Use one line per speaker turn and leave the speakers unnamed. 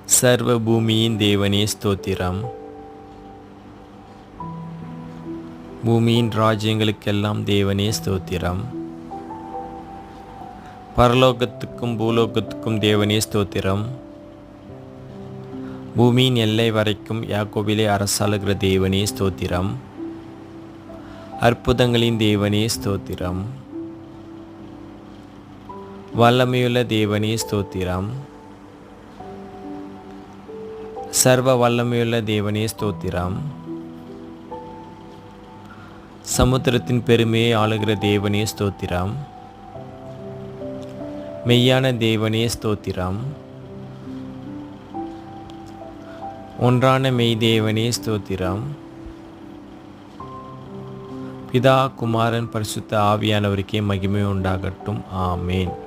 சர்வ பூமியின் தேவனே ஸ்தோத்திரம். பூமியின் ராஜ்யங்களுக்கெல்லாம் தேவனே ஸ்தோத்திரம். பரலோகத்துக்கும் பூலோகத்துக்கும் தேவனே ஸ்தோத்திரம். பூமியின் எல்லை வரைக்கும் யாக்கோபிலே அரசாளுகிற தேவனே ஸ்தோத்திரம். அற்புதங்களின் தேவனே ஸ்தோத்திரம். வல்லமையுள்ள தேவனே ஸ்தோத்திரம். சர்வ வல்லமையுள்ள தேவனே ஸ்தோத்திரம். சமுத்திரத்தின் பெருமையை ஆளுகிற தேவனே ஸ்தோத்திரம். மெய்யான தேவனே ஸ்தோத்திரம். ஒன்றான மெய் தேவனே ஸ்தோத்திரம். பிதா, குமாரன், பரிசுத்த ஆவியானவருக்கே மகிமை உண்டாகட்டும். ஆமேன்.